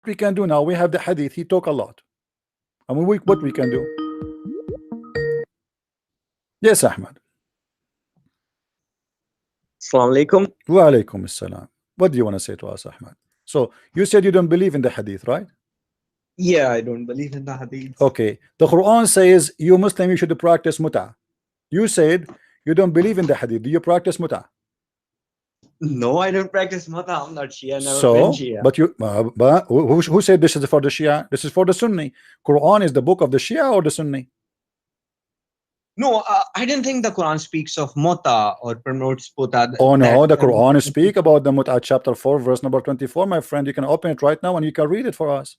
we can do now, we have the hadith. He talk a lot. I mean, what we can do? Yes, Ahmed. Assalamu alaikum. Wa alaikum assalam. What do you want to say to us, Ahmed? So you said you don't believe in the hadith, right? Yeah, I don't believe in the hadith. Okay. The Quran says you Muslim, you should practice muta. You said you don't believe in the hadith. Do you practice muta? No, I don't practice Mata. I'm not Shia. Never So, been Shia. but you, but who said this is for the Shia? This is for the Sunni. Quran is the book of the Shia or the Sunni? No, I didn't think the Quran speaks of Mota or promotes Mota. Oh no, the Quran speak about the Mut'ah, chapter 4, verse number 24, my friend. You can open it right now and you can read it for us.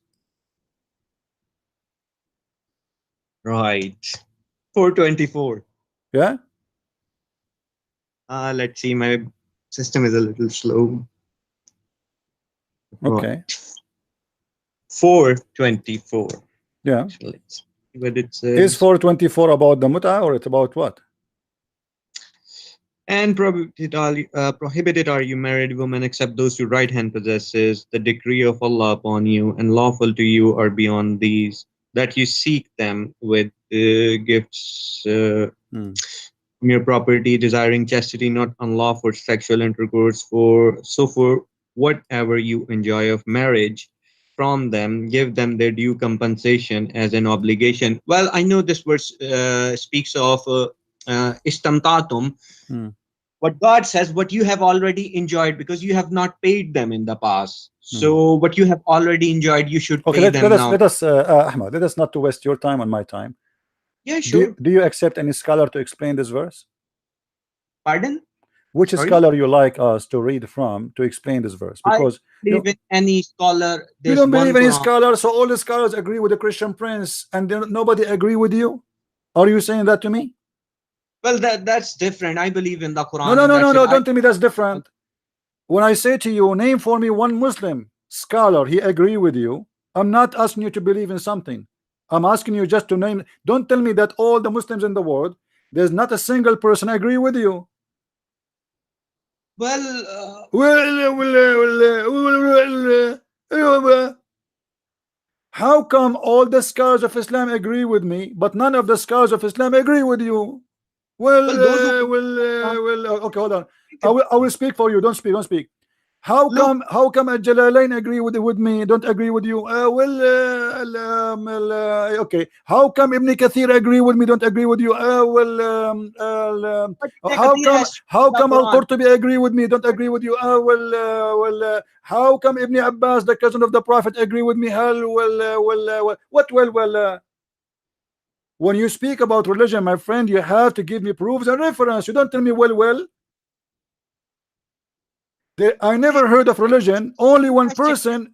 Right. 424. Yeah? Let's see. My system is a little slow. Okay. 424. Yeah. Let's see what it says. Is 424 about the Mut'ah or it's about what? And prohibited are you married women except those your right hand possesses, the decree of Allah upon you, and lawful to you are beyond these, that you seek them with gifts from your property, desiring chastity, not unlawful sexual intercourse. For whatever you enjoy of marriage from them, give them their due compensation as an obligation. Well, I know this verse speaks of istamtatum. What God says, what you have already enjoyed, because you have not paid them in the past. So what you have already enjoyed, you should pay them now. Let us Ahmad, let us not to waste your time and my time. Yeah, sure. Do you accept any scholar to explain this verse? Pardon? Which scholar you like us to read from to explain this verse? Because I believe in any scholar. You don't believe any scholar, so all the scholars agree with the Christian Prince and nobody agree with you? Are you saying that to me? Well, that's different. I believe in the Quran. No, don't tell me that's different. When I say to you, name for me one Muslim scholar, he agree with you. I'm not asking you to believe in something. I'm asking you just to name. Don't tell me that all the Muslims in the world, there's not a single person agree with you. How come all the scholars of Islam agree with me, but none of the scholars of Islam agree with you? Okay, hold on. I will speak for you. Don't speak. How come Al-Jalalain agree with me, don't agree with you? Okay. How come Ibn Kathir agree with me, don't agree with you? How come Al-Qurtubi agree with me, don't agree with you? How come Ibn Abbas, the cousin of the Prophet, agree with me? When you speak about religion, my friend, you have to give me proofs and reference. You don't tell me I never heard of religion. Only one person.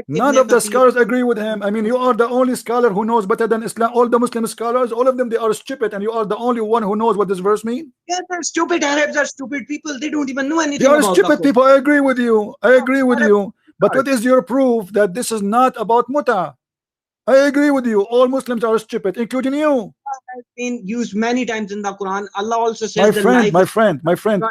None of the scholars agree with him. I mean, you are the only scholar who knows better than Islam. All the Muslim scholars, all of them, they are stupid, and you are the only one who knows what this verse means. Yeah, they're stupid. Arabs are stupid people. They don't even know anything. They are stupid people. I agree with you. But what is your proof that this is not about muta? I agree with you. All Muslims are stupid, including you. Has been used many times in the Quran. Allah also says, my friend,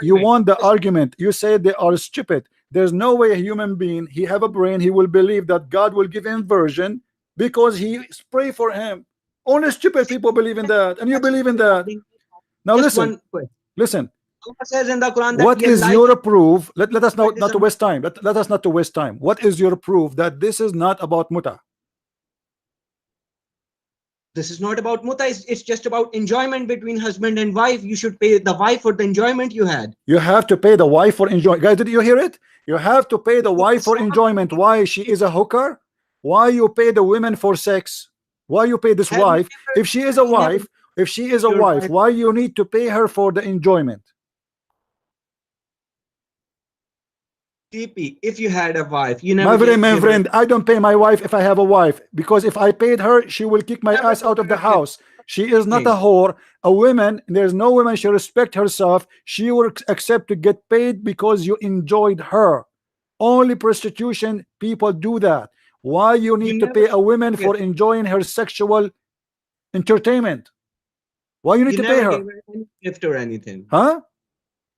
you want the argument. You say they are stupid. There's no way a human being, he have a brain, he will believe that God will give him version because he pray for him. Only stupid people believe in that, and you believe in that. Now listen. Allah says in the Quran that what is your proof? Let us not to waste time. Let us not to waste time. What is your proof that this is not about muta? This is not about muta. It's just about enjoyment between husband and wife. You should pay the wife for the enjoyment you had. You have to pay the wife for enjoyment. Guys, did you hear it? You have to pay the wife for enjoyment. Why? She is a hooker? Why you pay the women for sex? Why you pay this wife? If she is a wife, why you need to pay her for the enjoyment? If you had a wife, you never. My friend, I don't pay my wife if I have a wife, because if I paid her, she will kick my ass out of the house. She is not a whore. A woman, there's no woman, she respect herself. She will accept to get paid because you enjoyed her. Only prostitution people do that. Why you need to pay a woman for enjoying her sexual entertainment? Why you need to pay her? Gave her any gift or anything? Huh?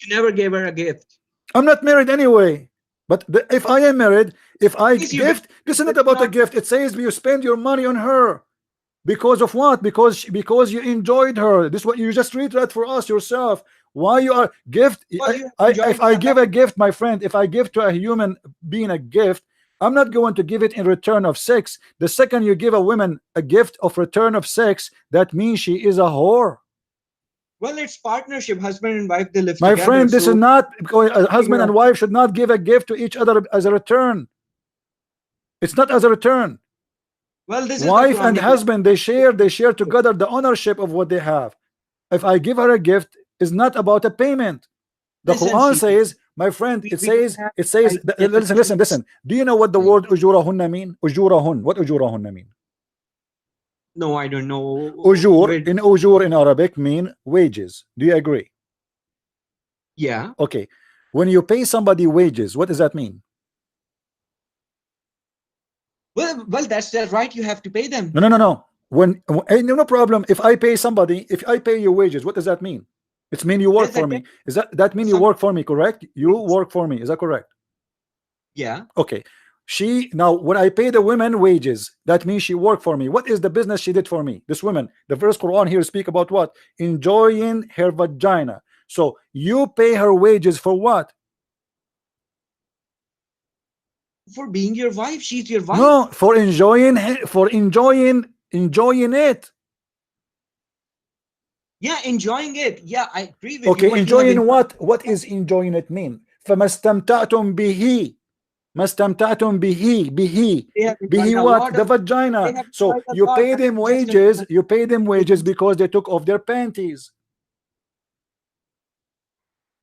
You never gave her a gift. I'm not married anyway. But if I am married, if I Yes, you gift, this is not about a gift. It says you spend your money on her. Because of what? Because you enjoyed her. This is what you just read that for us yourself. Why you are gift? Well, you If I give a gift, my friend, if I give to a human being a gift, I'm not going to give it in return of sex. The second you give a woman a gift of return of sex, that means she is a whore. Well, it's partnership. Husband and wife, they live My together. friend, this so is not because a husband and wife should not give a gift to each other as a return. It's not as a return. well, this is the Wife and Quranic- husband, they share together the ownership of what they have. If I give her a gift, it's not about a payment. The Listen, Quran see, says, my friend, we it don't says, have listen. Do you know what the word ujurahunna mean? Ujurahun. What ujurahunna mean? No, I don't know. Ujur in Arabic mean wages. Do you agree? Yeah. Okay. When you pay somebody wages, what does that mean? Well, that's right. You have to pay them. No. No problem. If I pay somebody, if I pay you wages, what does that mean? It's mean you work for me. Is that mean you work for me? Correct? You work for me. Is that correct? Yeah. Okay. Now when I pay the women wages, that means she worked for me. What is the business she did for me? This woman, the first Quran here speak about what? Enjoying her vagina. So you pay her wages for what? For being your wife. She's your wife. No, for enjoying it. Yeah, enjoying it. Yeah, I agree with Okay, you. enjoying what? What is enjoying it mean? فَمَا اسْتَمْتَعْتُمْ بِهِ مَا اسْتَمْتَعْتُمْ بِهِ what? The vagina. So you pay them wages. You pay them wages because they took off their panties.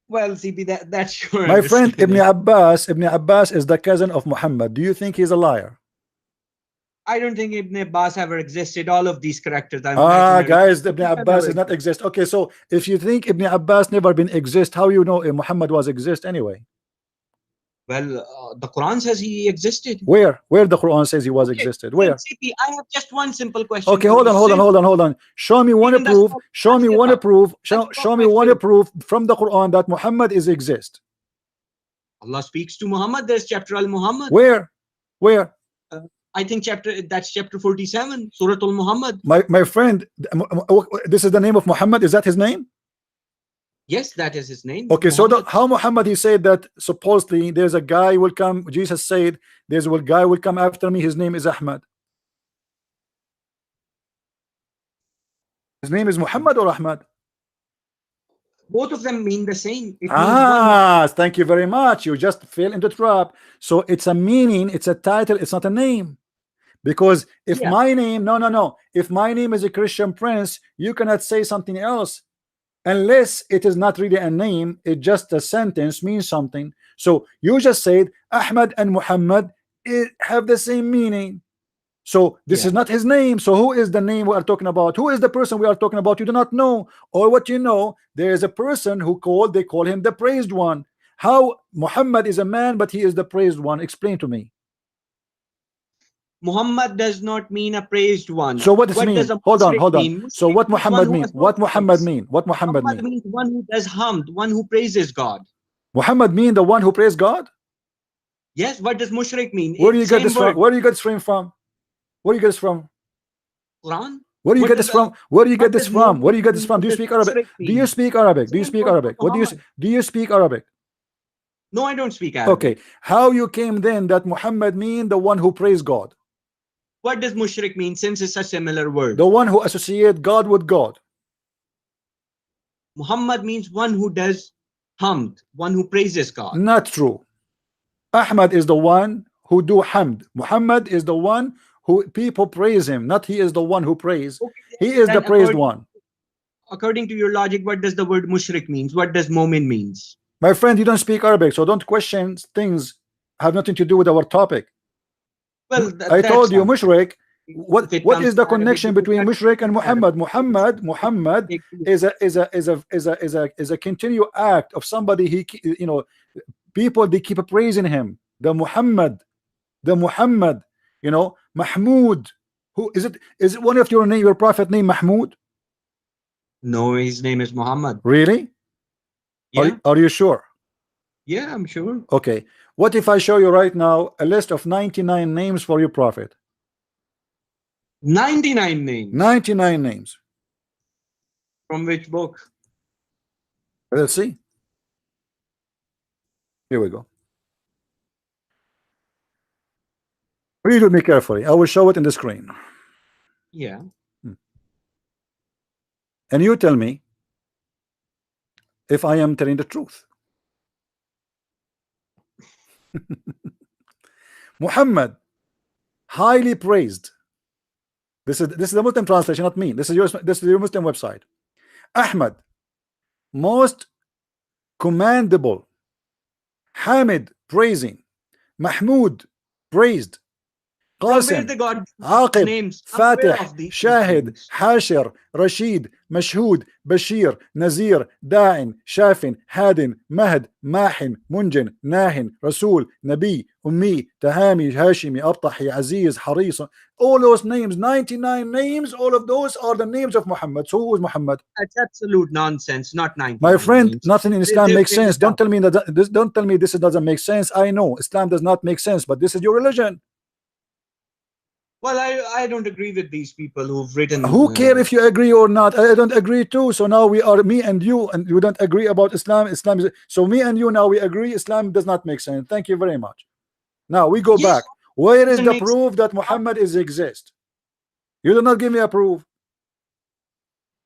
Well, CP, that's your My friend Ibn Abbas is the cousin of Muhammad. Do you think he's a liar? I don't think Ibn Abbas ever existed. All of these characters are guys, Ibn Abbas does not exist. Okay, so if you think Ibn Abbas never been exist, how you know Muhammad was exist anyway? Well, the Quran says he existed. Where the Quran says he was existed? Where? CP, I have just one simple question. Okay, hold on. Show me one proof. Show me one proof. Show me one proof from the Quran that Muhammad is exist. Allah speaks to Muhammad. There's chapter Al-Muhammad. Where? I think that's chapter 47, Surah Al-Muhammad. My friend, this is the name of Muhammad. Is that his name? Yes, that is his name. Okay, Muhammad. So how Muhammad he said that supposedly there's a guy will come. Jesus said there's a guy will come after me. His name is Ahmad. His name is Muhammad or Ahmad? Both of them mean the same. Thank you very much. You just fell into the trap. So it's a meaning. It's a title. It's not a name. Because if my name, no. If my name is a Christian Prince, you cannot say something else. Unless it is not really a name, it's just a sentence, means something. So you just said Ahmad and Muhammad have the same meaning. So this is not his name. So who is the name we are talking about? Who is the person we are talking about? You do not know. Or what you know, there is a person who they call him the praised one. How Muhammad is a man, but he is the praised one. Explain to me. Muhammad does not mean a praised one. So what does it mean? Hold on. So what Muhammad mean? What Muhammad mean? Muhammad means one who does hamd, one who praises God. Muhammad mean the one who praise God? Yes. What does mushrik mean? Where do you get this from? Where do you get this from? Where do you get this from? Quran. Where do you get this from? Where do you get this from? Where do you get this from? Do you speak Arabic? Do you speak Arabic? Do you speak Arabic? What do you speak Arabic? No, I don't speak Arabic. Okay. How you came then that Muhammad mean the one who praise God? What does mushrik mean, since it's a similar word? The one who associate God with God. Muhammad means one who does hamd, one who praises God. Not true. Ahmad is the one who do hamd. Muhammad is the one who people praise him, not he is the one who praise. Okay, he is the praised one. According to your logic, what does the word mushrik means? What does mu'min means? My friend, you don't speak Arabic, so don't question things have nothing to do with our topic. Well, I told you mushrik. What is the connection between mushrik and Muhammad? Muhammad is a continual act of somebody people they keep praising him. The Muhammad, Mahmoud. Who is it? Is it one of your prophet name Mahmoud? No, his name is Muhammad. Really? Yeah. Are you sure? Yeah, I'm sure. Okay. What if I show you right now a list of 99 names for your prophet? 99 names. 99 names. From which book? Let's see. Here we go. Read with me carefully. I will show it in the screen. Yeah. And you tell me if I am telling the truth. Muhammad, highly praised. This is the Muslim translation, not me. This is your Muslim website. Ahmad, most commendable. Hamid, praising. Mahmud, praised. From where Qasim, they got Aqib, names? I'm aware Fatih, of these Shahid, names. Hashir, Rashid, Mashhud, Bashir, Nazir, Da'in, Shafin, Hadin, Mahd, Mahin, Munjin, Nahin, Rasul, Nabi, Ummi, Tahami, Hashimi, Abtahi, Aziz, Haris. All those names, 99 names, all of those are the names of Muhammad. So who was Muhammad? That's absolute nonsense. Not 99 My friend, names. nothing in Islam They makes made sense. it Don't up. tell me that don't tell me this doesn't make sense. I know Islam does not make sense, but this is your religion. Well, I don't agree with these people who've written. Who care if you agree or not? I don't agree too. So now we are me and you don't agree about Islam. Islam is so me and you now we agree. Islam does not make sense. Thank you very much. Now we go Yes, back. Where is doesn't the make proof that Muhammad is exist? You do not give me a proof.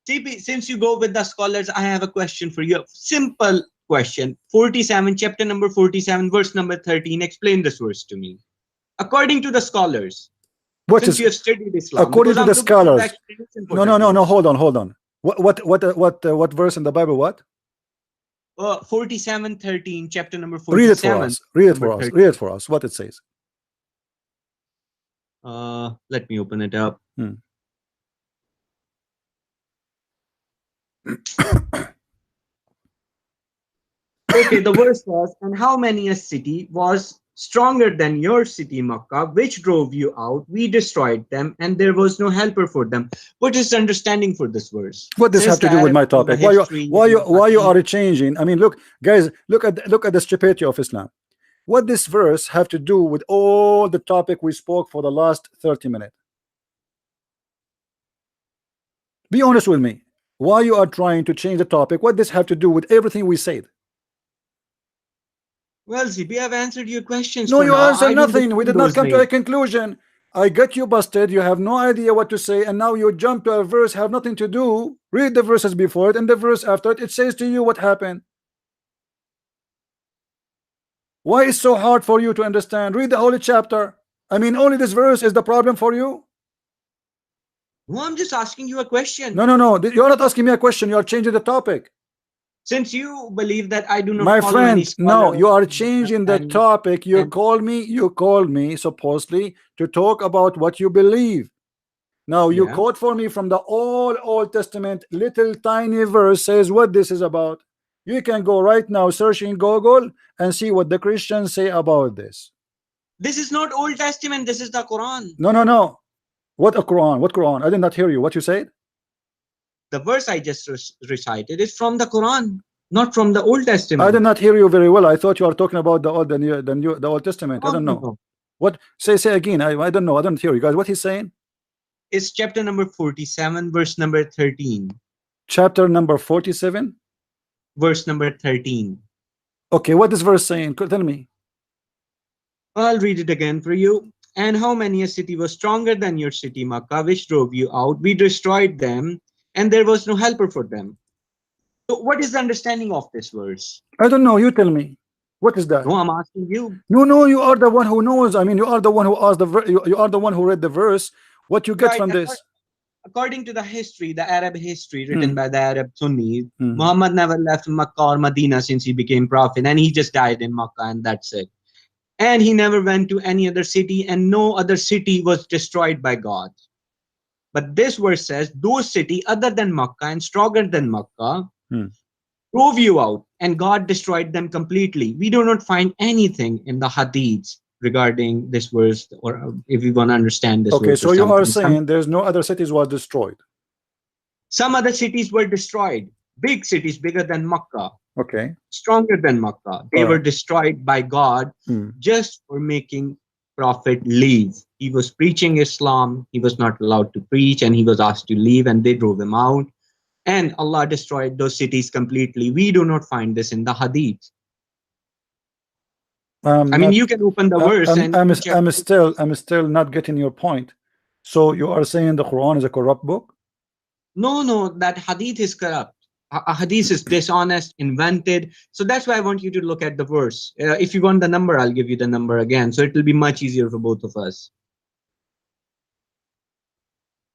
CP, since you go with the scholars, I have a question for you. Simple question. 47, chapter number 47, verse number 13. Explain this verse to me. According to the scholars, What since is you have studied Islam, according to because the I'm looking for the scholars? explanation for No, that no, no, no. verse. Hold on. What verse in the Bible? What? 47, 13, chapter number Read it for 47. us. Read it number for us. 13. Read it for us. What it says. Let me open it up. Okay, the verse was, and how many a city was stronger than your city, Makkah, which drove you out? We destroyed them, and there was no helper for them. What is the understanding for this verse? What does Since have to the do with my Arabs know the topic? history, and the Why you hadith, are changing? I mean, look, guys, look at the stupidity of Islam. What this verse have to do with all the topic we spoke for the last 30 minutes? Be honest with me. Why you are trying to change the topic? What this have to do with everything we said? well, CP, I've answered your questions No, for you now. answer I don't nothing. We defend did not those come to a names. conclusion. I got you busted. You have no idea what to say, and now you jump to a verse have nothing to do. Read the verses before it and the verse after it. It says to you what happened. Why is so hard for you to understand? Read the whole chapter. I mean, only this verse is the problem for you. No, I'm just asking you a question. No, no, no. You're not asking me a question. You are changing the topic. Since you believe that I do not My follow any friend, no, scholar, you are changing the and topic. You call me supposedly to talk about what you believe. Now you yeah, quote for me from the Old Testament, little tiny verse says what this is about. You can go right now, search in Google and see what the Christians say about this. this is not Old Testament. This is the Quran. No, no, no. What a Quran? What Quran? I did not hear you. What you said? The verse I just recited is from the Quran, not from the Old Testament. I did not hear you very well. I thought you are talking about the Old Testament. I don't know. No. What say again? I don't know. I don't hear you guys. What he's saying? It's chapter number 47, verse number 13. Chapter number 47, verse number 13. Okay, what is verse saying? Tell me. I'll read it again for you. And how many a city was stronger than your city, Makkah, which drove you out? We destroyed them, and there was no helper for them. So what is the understanding of this verse? I don't know. You tell me. What is that? No, I'm asking you. No, you are the one who knows. I mean, you are the one who asked you are the one who read the verse. What you get from this? According to the history, the Arab history written by the Arab Sunnis, Muhammad never left Makkah or Medina since he became prophet, and he just died in Makkah, and that's it. And he never went to any other city, and no other city was destroyed by God. But this verse says, those cities other than Makkah and stronger than Makkah drove you out, and God destroyed them completely. We do not find anything in the hadiths regarding this verse, or if we want to understand this verse. Okay, so you are saying there's no other cities was destroyed. Some other cities were destroyed, big cities bigger than Makkah. Okay. stronger than Makkah. They were Alright. destroyed by God Hmm. just for making Prophet leave. He was preaching Islam. He was not allowed to preach, and he was asked to leave, and they drove him out. And Allah destroyed those cities completely. We do not find this in the Hadith. I'm I mean, not. you can open the verse and you check. I'm still not getting your point. So you are saying the Quran is a corrupt book? No, no, that Hadith is corrupt. A Hadith is dishonest, invented. So that's why I want you to look at the verse. If you want the number, I'll give you the number again. So it will be much easier for both of us.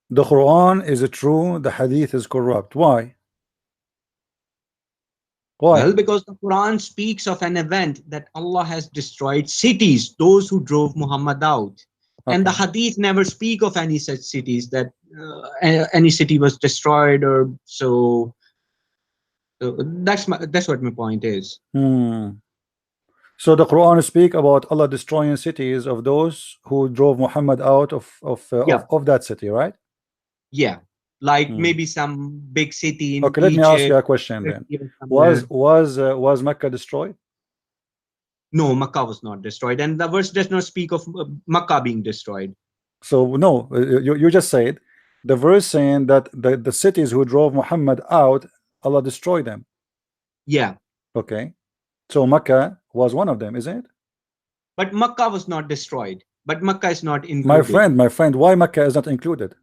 The Quran is true, the Hadith is corrupt. Why? Why? Well, because the Quran speaks of an event that Allah has destroyed cities, those who drove Muhammad out. And the Okay. Hadith never speak of any such cities that any city was destroyed or so. So that's what my point is. Hmm. So the Quran speak about Allah destroying cities of those who drove Muhammad out Yeah, of that city, right? yeah. Like Hmm. maybe some big city in Okay, let me ask you Egypt, a question then. Turkey or somewhere. Was Mecca destroyed? No, Makkah was not destroyed, and the verse does not speak of Makkah being destroyed. So no, you just said the verse saying that the cities who drove Muhammad out, Allah destroyed them. Yeah, Okay, so Mecca was one of them, isn't it? but Makkah was not destroyed. But Makkah is not included. My friend, why Mecca is not included?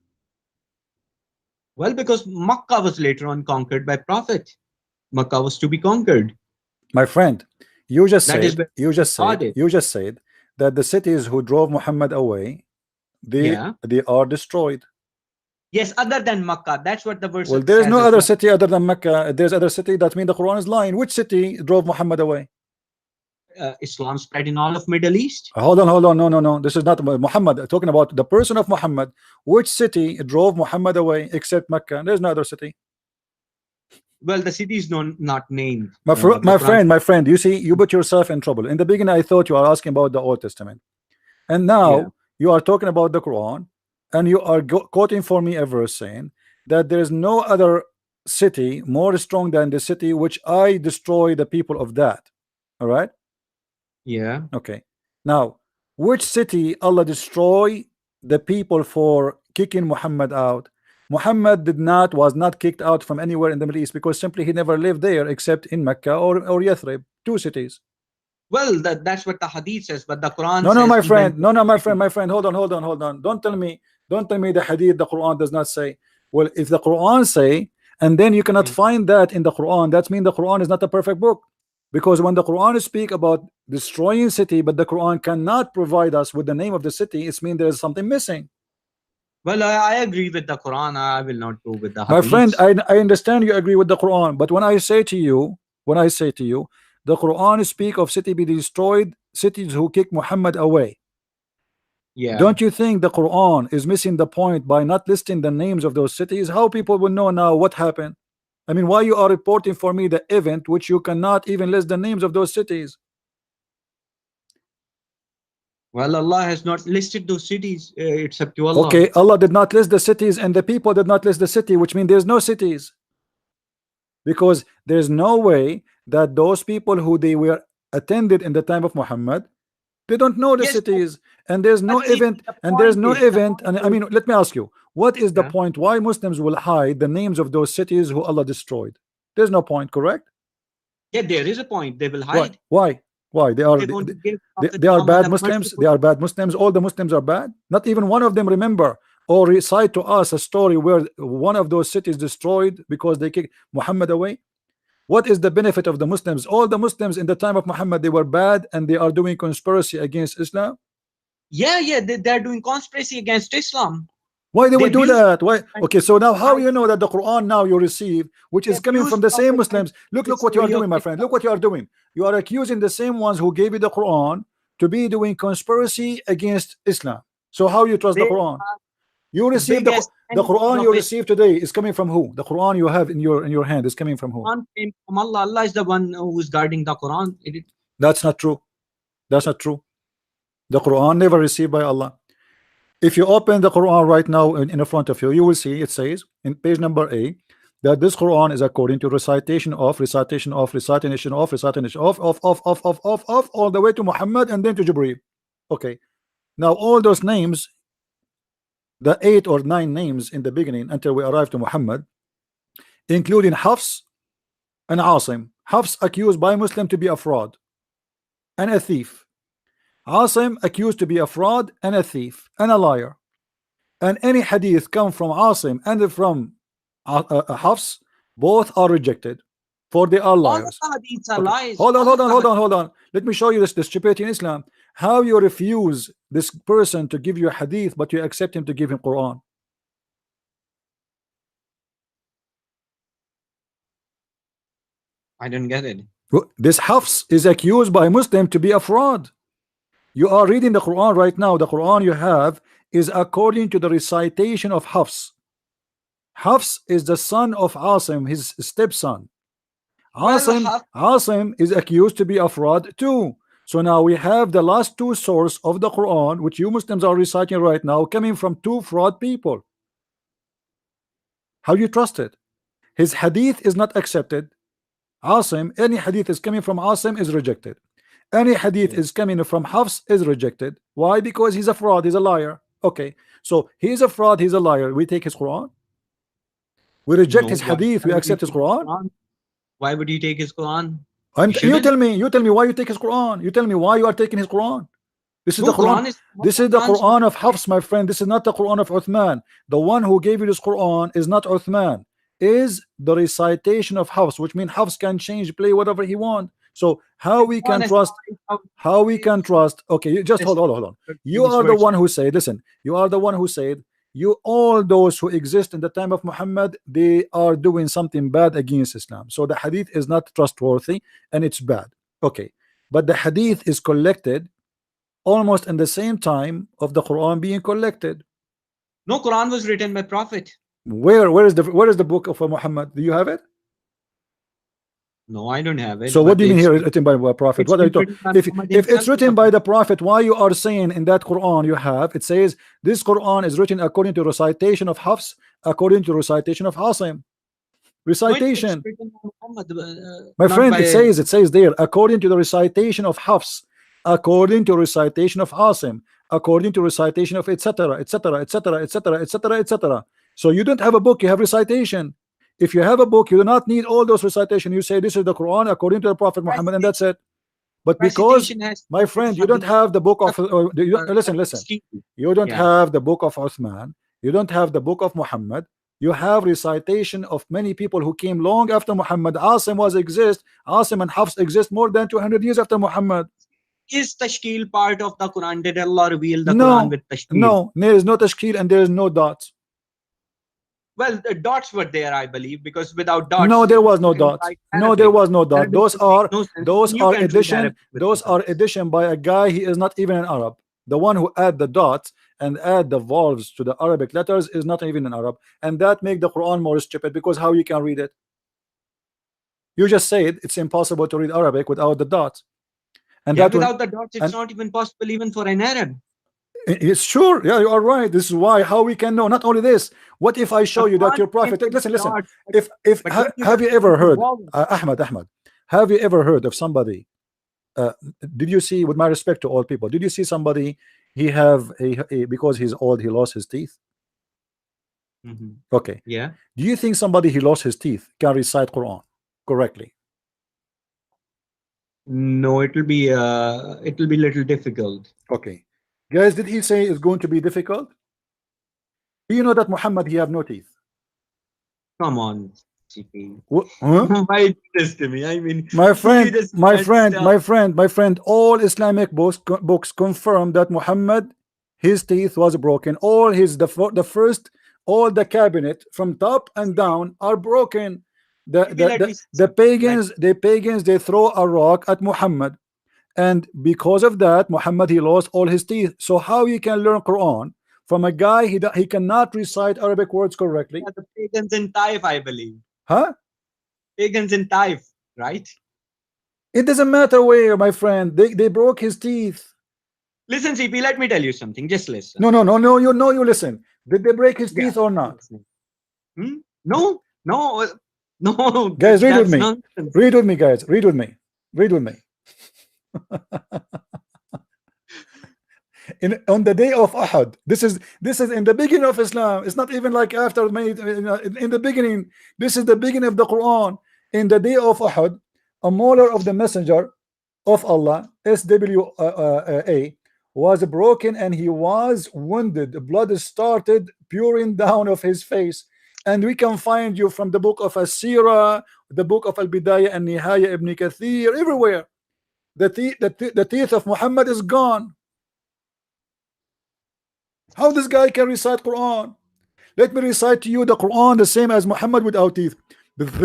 Well, because Makkah was later on conquered by Prophet. Makkah was to be conquered. My friend, you just That is said, where God. you just said that the cities who drove Muhammad away, Yeah. they are destroyed. Yes, other than Makkah. That's what the verse Well, says. there is no as other well. city other than Mecca. There's other city. That means the Quran is lying. Which city drove Muhammad away? Islam spread in all of Middle East. Hold on. No. This is not Muhammad. Talking about the person of Muhammad. Which city drove Muhammad away except Mecca? There's no other city. Well, the city is not named. My Quran. friend, you see, you put yourself in trouble. In the beginning, I thought you are asking about the Old Testament, and now Yeah. you are talking about the Quran, and you are quoting for me a verse saying that there is no other city more strong than the city which I destroy the people of that. All right. Yeah. Okay. Now, which city Allah destroy the people for kicking Muhammad out? Muhammad was not kicked out from anywhere in the Middle East because simply he never lived there except in Mecca or Yathrib, two cities. Well, that's what the Hadith says, but the Quran No, says. my friend. even- No, my friend. Hold on. Don't tell me the Hadith, the Quran does not say. Well, if the Quran say, and then you cannot find that in the Quran, that means the Quran is not a perfect book. Because when the Quran speak about destroying city, but the Quran cannot provide us with the name of the city, it means there is something missing. Well, I agree with the Quran. I will not go with the My friend, Hadiths. I understand you agree with the Quran, but when I say to you, the Quran speak of city be destroyed, cities who kick Muhammad away. Yeah. Don't you think the Quran is missing the point by not listing the names of those cities? How people will know now what happened? I mean, why you are reporting for me the event which you cannot even list the names of those cities? Well, Allah has not listed those cities. It's up to Allah. Okay, Allah did not list the cities and the people did not list the city, which means there's no cities. Because there's no way that those people who they were attended in the time of Muhammad, they don't know the Yes, cities, and there's no but see, event, the and there's point no is- the event. point And I mean, let me ask you, what is the Yeah. point why Muslims will hide the names of those cities who Allah destroyed? There's no point, correct? Yeah, there is a point. They will Why? hide. Why? They are They're going to give Prophet they are Muhammad bad a Muslims. merciful- They are bad Muslims. All the Muslims are bad. Not even one of them remember or recite to us a story where one of those cities destroyed because they kicked Muhammad away. What is the benefit of the Muslims? All the Muslims in the time of Muhammad, they were bad and they are doing conspiracy against Islam. Yeah, they're doing conspiracy against Islam. Why they will They do abuse- that? Why? Okay, so now how you know that the Quran now you receive, which is coming abuse from the same Prophet Muslims? Look what you are story of doing, my friend. Look what you are doing. You are accusing the same ones who gave you the Quran to be doing conspiracy against Islam. So how you trust the They Quran? You receive the biggest Quran enemy you of receive today is coming from who? The Quran you have in your hand is coming from who? Quran came from Allah. Allah is the one who is guarding the Quran. That's not true. That's not true. The Quran never received by Allah. If you open the Quran right now in front of you, you will see it says in page number A, that this Quran is according to recitation of all the way to Muhammad and then to Jibreel. Okay, now all those names, the 8 or 9 names in the beginning until we arrive to Muhammad, including Hafs and Asim. Hafs accused by Muslim to be a fraud and a thief. Asim accused to be a fraud and a thief and a liar. And any hadith come from Asim and from Hafs, both are rejected, for they are liars. All the hadiths are Okay. lies. Hold on, All hold the on, hold on, hold on. Let me show you this stupidity in Islam. How you refuse this person to give you a hadith, but you accept him to give him Quran. I don't get it. This Hafs is accused by Muslim to be a fraud. You are reading the Quran right now. The Quran you have is according to the recitation of Hafs. Hafs is the son of Asim, his stepson. Asim is accused to be a fraud too. So now we have the last 2 sources of the Quran, which you Muslims are reciting right now, coming from 2 fraud people. How do you trust it? His hadith is not accepted. Asim, any hadith is coming from Asim is rejected. Any hadith is coming from Hafs is rejected. Why? Because he's a fraud, he's a liar. Okay, so he's a fraud, he's a liar. We take his Quran. We reject his hadith, we accept his Quran. Why would you take his Quran? And you tell me why you take his Quran. You tell me why you are taking his Quran. This is the Quran. This is the Quran of Hafs, my friend. This is not the Quran of Uthman. The one who gave you this Quran is not Uthman. Is the recitation of Hafs, which means Hafs can change, play whatever he wants. So how we can trust? How we can trust? Okay, you just hold on. You are the one who said, listen, you are the one who said, you all those who exist in the time of Muhammad, they are doing something bad against Islam. So the hadith is not trustworthy and it's bad. Okay, but the hadith is collected almost in the same time of the Quran being collected. No, Quran was written by Prophet. Where is the book of Muhammad? Do you have it? No, I don't have it. So what do you mean here is written by a prophet? What are you talking? If it's written by the prophet, why you are saying in that Quran you have, it says this Quran is written according to recitation of Hafs, according to recitation of Asim. Recitation. My friend, it says there, according to the recitation of Hafs, according to recitation of Asim, according to recitation of etc. etc. etc. etc. etc. etc. So you don't have a book, you have recitation. If you have a book, you do not need all those recitation. You say this is the Quran according to the Prophet Muhammad, and that's it. But because, my friend, you don't have the book of listen. You don't have the book of Uthman. You don't have the book of Muhammad. You have recitation of many people who came long after Muhammad. Asim and Hafs exist more than 200 years after Muhammad. Is Tashkil part of the Quran? Did Allah reveal the Quran with Tashkil? No, there is no Tashkil and there is no dots. Well, the dots were there, I believe, because without dots. No, there was no dots. No, there was no dot. Those are addition. Those are addition by a guy. He is not even an Arab. The one who add the dots and add the vowels to the Arabic letters is not even an Arab, and that make the Quran more stupid, because how you can read it? You just said it's impossible to read Arabic without the dots, and that without the dots, it's not even possible even for an Arab. It's sure, yeah, you are right. This is why how we can know. Not only this, what if I show you that your prophet? Listen. If have you ever heard, Ahmad? Have you ever heard of somebody? Did you see, with my respect to all people, did you see somebody he have a because he's old he lost his teeth? Okay. Yeah. Do you think somebody he lost his teeth can recite Quran correctly? No, it will be a little difficult. Okay. Guys, did he say it's going to be difficult? Do you know that Muhammad, he have no teeth? Come on, CP. Huh? Why do this to me? I mean, my friend, all Islamic books confirm that Muhammad, his teeth was broken. All the cabinet from top and down are broken. The pagans they throw a rock at Muhammad. And because of that, Muhammad, he lost all his teeth. So how you can learn Quran from a guy he cannot recite Arabic words correctly? The pagans in Taif, I believe. Huh? Pagans in Taif, right? It doesn't matter where, my friend. They broke his teeth. Listen, CP, let me tell you something. Just listen. No. You listen. Did they break his teeth or not? No. No, no, Guys, read with that's me. nonsense. Read with me, guys. Read with me. Read with me. On the day of Uhud, this is in the beginning of Islam. It's not even like after many, in the beginning. This is the beginning of the Quran. In the day of Uhud, a molar of the messenger of Allah, SWA, was broken and he was wounded. Blood started pouring down of his face. And we can find you from the book of As-Sirah, the book of Al-Bidayah and Nihaya, Ibn Kathir, everywhere. The teeth of Muhammad is gone. How this guy can recite Quran? Let me recite to you the Quran the same as Muhammad without teeth. How you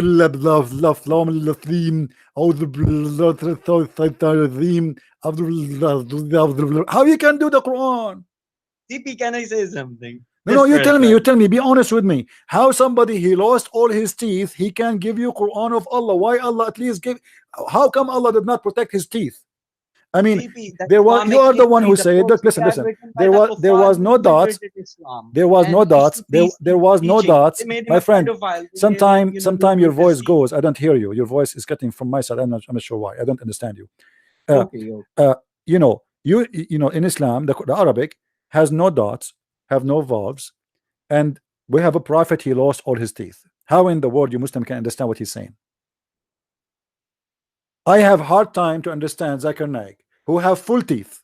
can do the Quran? CP, can I say something? No, you tell me, be honest with me. How somebody he lost all his teeth, he can give you Quran of Allah? Why Allah at least give? How come Allah did not protect his teeth? I mean, there was, you are the one who said, look, listen, there was no dots, there was no dots, there was no dots. My friend, sometime your voice goes, I don't hear you, your voice is cutting from my side. I'm not sure why, I don't understand you. You know, in Islam, the Arabic has no dots, have no vowels, and we have a prophet, he lost all his teeth. How in the world you Muslim can understand what he's saying? I have hard time to understand Zakir Naik, who have full teeth.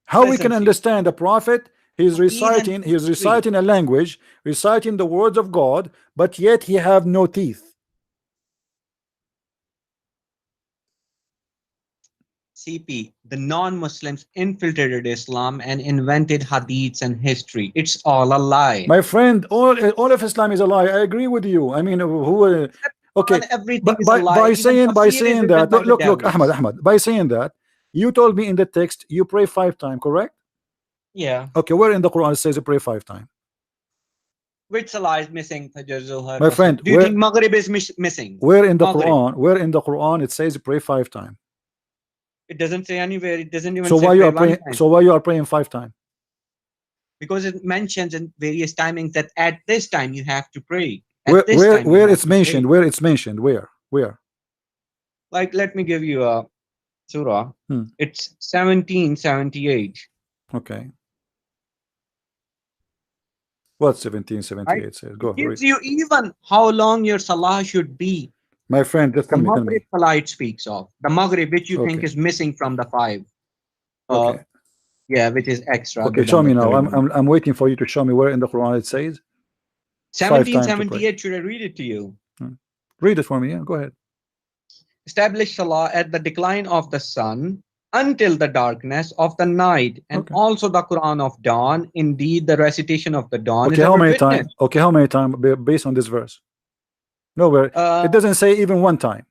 How we can understand the prophet? He's reciting a language, reciting the words of God, but yet he have no teeth. CP, the non-Muslims infiltrated Islam and invented hadiths and history. It's all a lie. My friend, all of Islam is a lie. I agree with you. I mean, who? Okay, by saying that, look, Ahmad, by saying that, you told me in the text you pray 5 times, correct? Yeah. Okay, where in the Quran it says you pray 5 times? Which salah is missing? My friend, do you think Maghrib is missing? Where in the Quran? Where in the Quran it says you pray 5 times? It doesn't say anywhere. It doesn't even. So why you are praying? So why you are praying 5 times? Because it mentions in various timings that at this time you have to pray. Where it's mentioned? Where it's mentioned? Where? Like, let me give you a surah. It's 1778. Okay. What 1778 says? Go. It gives you even how long your salah should be. My friend, just tell me. Maghrib salah it speaks of the Maghrib, which you think is missing from the 5. Okay. Yeah, which is extra. Okay, show me now. I'm waiting for you to show me where in the Quran it says 1778. Should I read it to you? Read it for me. Yeah, go ahead. Establish salah at the decline of the sun until the darkness of the night, and also the Quran of dawn. Indeed, the recitation of the dawn. Okay, how many times? Okay, how many times based on this verse? Nowhere. It doesn't say even 1 time.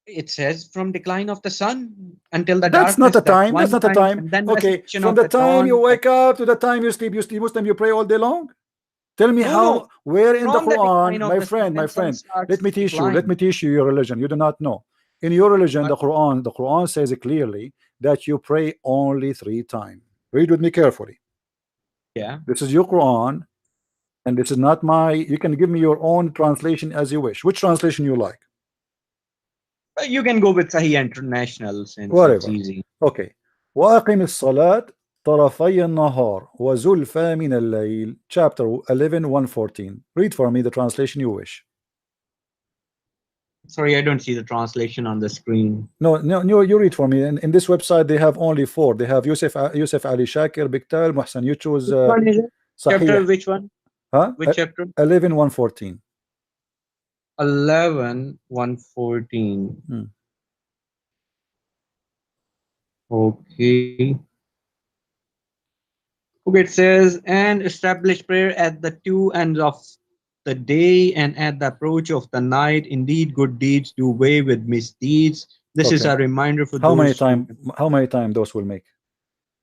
It says from decline of the sun until the darkness. That's not a time. That's not a time. Okay, from the time you wake up to the time you sleep, Muslim, you pray all day long. Tell me how. Where in the Quran, my friend? Let me teach you. Let me teach you your religion. You do not know. In your religion, the Quran says clearly that you pray only 3 times. Read with me carefully. Yeah. This is your Quran. And this is not my, you can give me your own translation as you wish. Which translation you like? You can go with Sahih International since it's easy. Okay. وَأَقِمِ الصَّلَاةِ طَرَفَيَ النَّهَارِ وَزُلْفَى مِنَ اللَّيْلِ, chapter 11, 114. Read for me the translation you wish. Sorry, I don't see the translation on the screen. No, you read for me. In this website, they have only 4. They have Yusuf Ali Shakir, Biktal, Muhsan. You choose. Which one is it? Chapter, which one? Huh? Which chapter? 11, 114. 11, 114. Okay. Okay, it says, and establish prayer at the 2 ends of the day and at the approach of the night. Indeed, good deeds do away with misdeeds. This is a reminder for how many times those will make?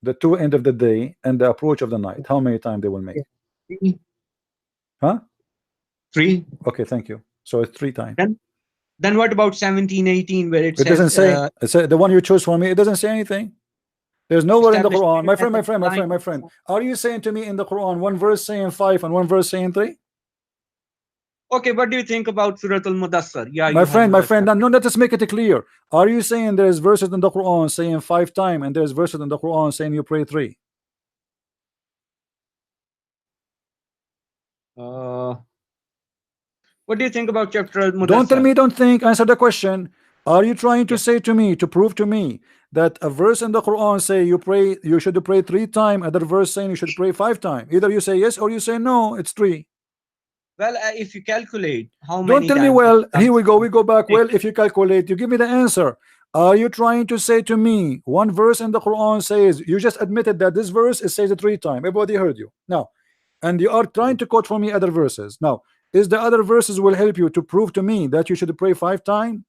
The 2 end of the day and the approach of the night. How many times they will make? 3. Huh? 3. Okay, thank you. So it's 3 times. Then what about 17, 18, where it says, doesn't say. The one you chose for me, it doesn't say anything. There's nowhere in the establishing Quran, it my as friend, a my friend, my blind friend, my friend. Are you saying to me in the Quran one verse saying 5 and one verse saying 3? Okay, what do you think about Surah Al-Mudassar? Yeah, My you have friend, Mudassar. no, let us make it clear. Are you saying there's verses in the Quran saying 5 times and there's verses in the Quran saying you pray 3? What do you think about chapter Don't tell Al-Mudassar? me don't think, answer the question. Are you trying to Yeah. say to me, to prove to me that a verse in the Quran say you should pray 3 times, other verse saying you should pray 5 times? Either you say yes or you say no, it's 3. Well, if you calculate how Don't many tell me, times it well, here comes we go back. six. Well, if you calculate, you give me the answer. Are you trying to say to me one verse in the Quran says, you just admitted that this verse it says it 3 times, everybody heard you now, and you are trying to quote for me other verses. Now, is the other verses will help you to prove to me that you should pray 5 times?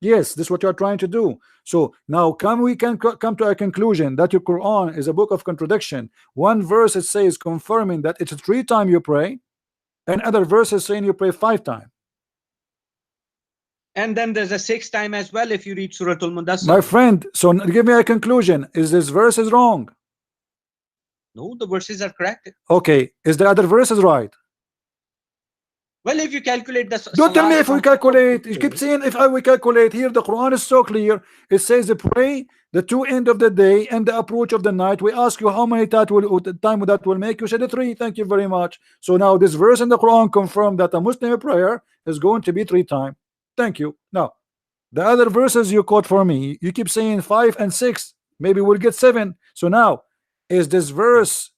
Yes, this is what you are trying to do. So now we can come to a conclusion that your Quran is a book of contradiction. One verse it says confirming that it's 3 times you pray, and other verses saying you pray 5 times. And then there's a 6th time as well if you read Surah Al-Mudassar. My friend, so give me a conclusion. Is this verse is wrong? No, the verses are correct. Okay, is the other verses right? Well, if you calculate the Don't tell me salat if we from calculate. You keep saying if we calculate. Here the Quran is so clear. It says pray the 2 end of the day and the approach of the night. We ask you how many time that will make. You said 3. Thank you very much. So now this verse in the Quran confirmed that a Muslim prayer is going to be 3 times. Thank you. Now the other verses you quote for me, you keep saying 5 and 6. Maybe we'll get 7. So now, is this verse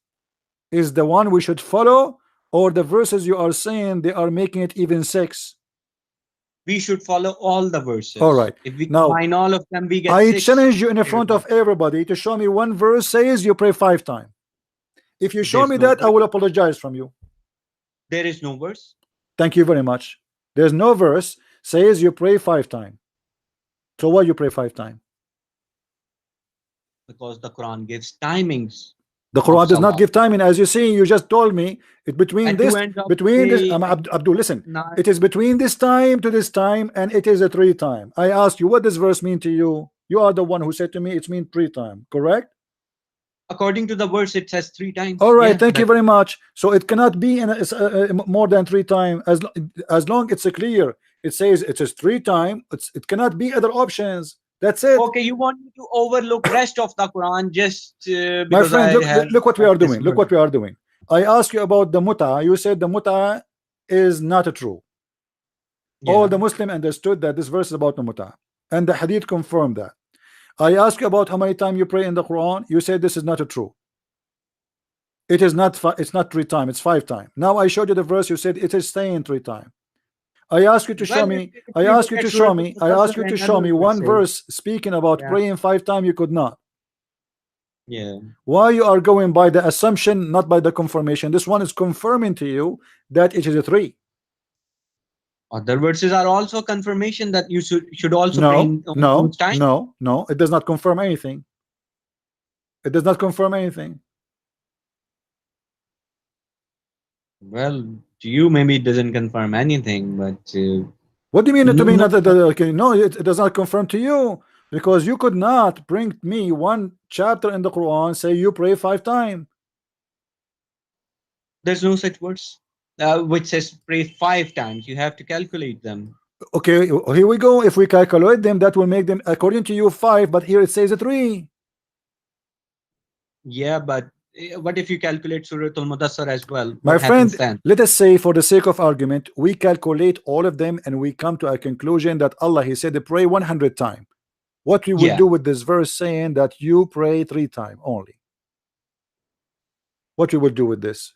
is the one we should follow, or the verses you are saying they are making it even 6? We should follow all the verses. All right. If we Now, combine all of them, we get I 6. challenge you in front of everybody to show me one verse says you pray 5 times. If you show There's me no that, I verse. will apologize from you. There is no verse. Thank you very much. There's no verse says you pray 5 times. So why you pray 5 times? Because the Quran gives timings. The Quran does not salat. give timing, as you see. You just told me it between At this, two ends of between this. day, Abdul, listen. night. It is between this time to this time, and it is a 3 time. I asked you, what does verse mean to you? You are the one who said to me it's mean 3 time. Correct? According to the verse, it says 3 times. All right. Yeah, Thank you very much. So it cannot be more than 3 times. As long it's clear. It says it is 3 times. It cannot be other options. That's it. Okay, you want me to overlook rest of the Quran just My because friend, I have look what we are this doing. Look verse. what we are doing. I asked you about the muta. You said the muta is not true. Yeah. All the Muslim understood that this verse is about the muta, and the hadith confirmed that. I asked you about how many times you pray in the Quran. You said this is not true. It is not. It's not 3 times. It's 5 times. Now I showed you the verse. You said it is saying 3 times. I ask you to show me. I ask you to show me. I ask you to show me one verse speaking about praying 5 times. You could not. Yeah. Why you are going by the assumption, not by the confirmation? This one is confirming to you that it is a 3. Other verses are also confirmation that you should also pray in no, time. no. It does not confirm anything. It does not confirm anything. Well, to you maybe it doesn't confirm anything, but what do you mean to me? no. No, it does not confirm to you, because you could not bring me one chapter in the Quran say you pray 5 times. There's no such verse which says pray 5 times. You have to calculate them. Okay, here we go. If we calculate them, that will make them according to you 5, but here it says 3. Yeah, but what if you calculate Surah Al-Mudassar as well? My What friend, happens then? let us say for the sake of argument, we calculate all of them and we come to a conclusion that Allah, He said, pray 100 times. What we will do with this verse saying that you pray 3 times only? What we will do with this?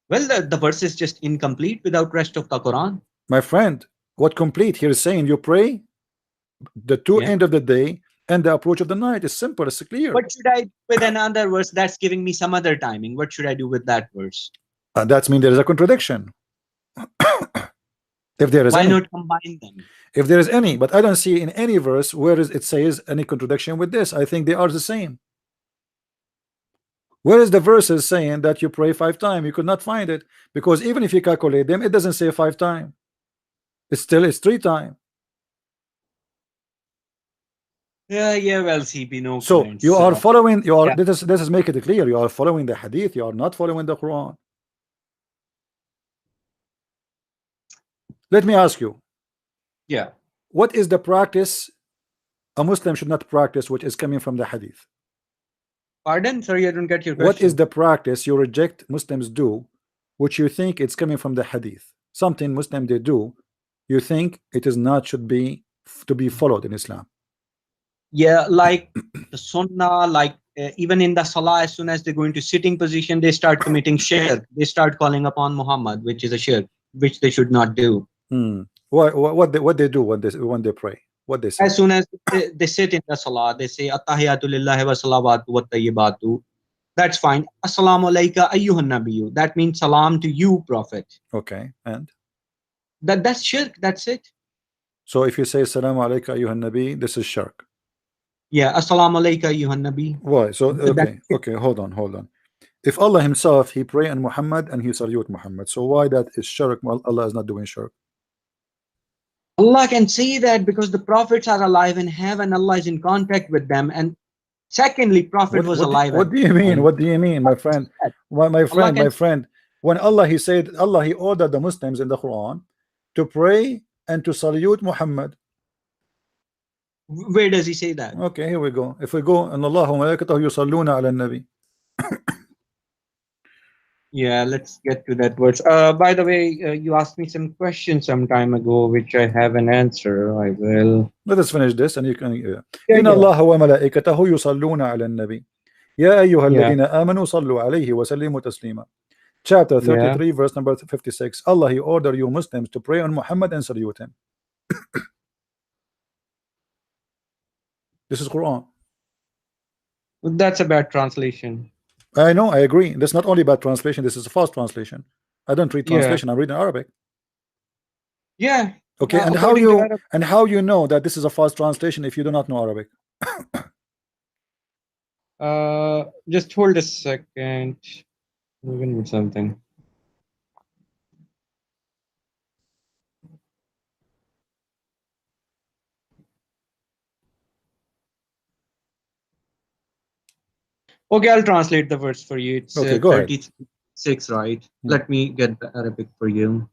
Well, the verse is just incomplete without rest of the Quran. My friend, what complete? Here is saying you pray the 2 end of the day and the approach of the night. Is simple, it's clear. What should I do with another verse that's giving me some other timing? What should I do with that verse? That means there is a contradiction. If there is Why any. not combine them? If there is any, but I don't see in any verse where it says any contradiction with this. I think they are the same. Where is the verses saying that you pray 5 times? You could not find it, because even if you calculate them, it doesn't say 5 times. It's 3 times. Yeah, well, CP, no So comments. you are following, you are, Yeah. this is make it clear, you are following the hadith, you are not following the Quran. Let me ask you, Yeah. what is the practice a Muslim should not practice which is coming from the hadith? Pardon? Sorry, I don't get your What is question. the practice you reject Muslims do which you think it's coming from the hadith? Something Muslim they do, you think it is not should be to be followed in Islam. Yeah, like the sunnah, like even in the salah, as soon as they go into sitting position, they start committing shirk. They start calling upon Muhammad, which is a shirk, which they should not do. What they do when they pray? What they say? As soon as they sit in the salah, they say Attahiyatu lillahi wa salawatu wa tayyibatu. That's fine. Assalamu alayka ayyuhan nabiyyu. That means salam to you, Prophet. Okay, and That's shirk. That's it. so if you say Assalamu alayka ayyuhan nabi, this is shirk. Yeah, assalamu alayka ayyuhan nabi. Why? So That's okay, hold on. If Allah himself he pray on Muhammad and he salute Muhammad, so why that is shirk? Well, Allah is not doing shirk. Allah can say that because the prophets are alive in heaven. Allah is in contact with them. And secondly, Prophet was alive. What do you mean? What do you mean, my friend? My friend. When Allah he said, Allah he ordered the Muslims in the Quran to pray and to salute Muhammad. Where does he say that? Okay, here we go. If we go, and Allahu malaikatahu yusalluna ala nabi. Yeah, let's get to that verse. By the way, you asked me some questions some time ago, which I have an answer. I will. Let us finish this, and you can. Yeah, إن الله وملائكته يصلون على النبي يا أيها الذين آمنوا صلوا عليه وسلموا تسليما. Chapter 33, verse number 56. Allah he ordered you Muslims to pray on Muhammad and salute him. This is Quran. That's a bad translation. I know, I agree. This is not only bad translation, this is a false translation. I don't read translation, I'm reading Arabic. Yeah. Okay, and how you know that this is a false translation if you do not know Arabic? Just hold a second. I'm going to do something. Okay, I'll translate the verse for you. It's okay, go 36, right? Let me get the Arabic for you.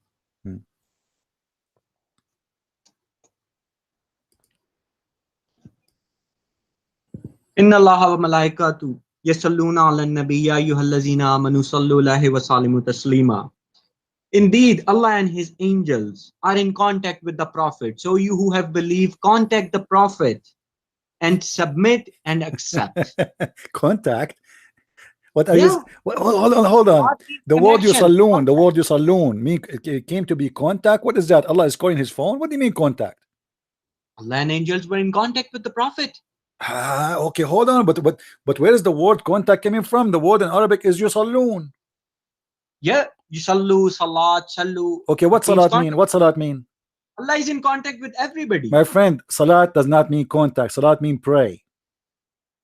Inna Allaha wa malaikatu yasalluna ala nabi ya ayyuhallazina amanu sallu alayhi wa sallimu taslima. Indeed, Allah and His angels are in contact with the Prophet. So you who have believed, contact the Prophet and submit and accept. Contact? What are you? Hold on. The word yusallun mean it came to be contact. What is that? Allah is calling His phone. What do you mean contact? Allah and angels were in contact with the Prophet. Okay, hold on. But where is the word contact coming from? The word in Arabic is yusallun. Yeah, yusallu, salat, sallu. Okay, what salat mean? What salat mean? Allah is in contact with everybody. My friend, salat does not mean contact. Salat mean pray.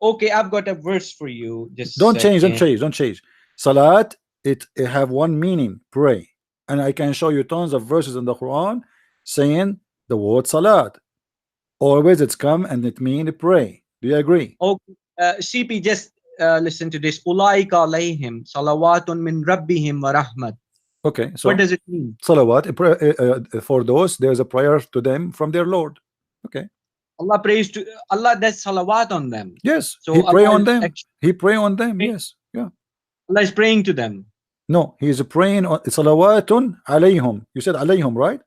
Okay, I've got a verse for you. Just don't change. Salat, it have one meaning, pray. And I can show you tons of verses in the Quran saying the word salat. Always it's come and it mean pray. Do you agree? Okay, CP, just listen to this. Ulaika alayhim salawatun min rabbihim wa rahmat. Okay, so what does it mean? Salawat, for those, there's a prayer to them from their Lord. Okay. Allah prays to Allah, does salawat on them. Yes. So He pray on them. He pray on them. Yes. Yeah. Allah is praying to them. No, he is praying on salawatun alayhim. You said alayhim, right?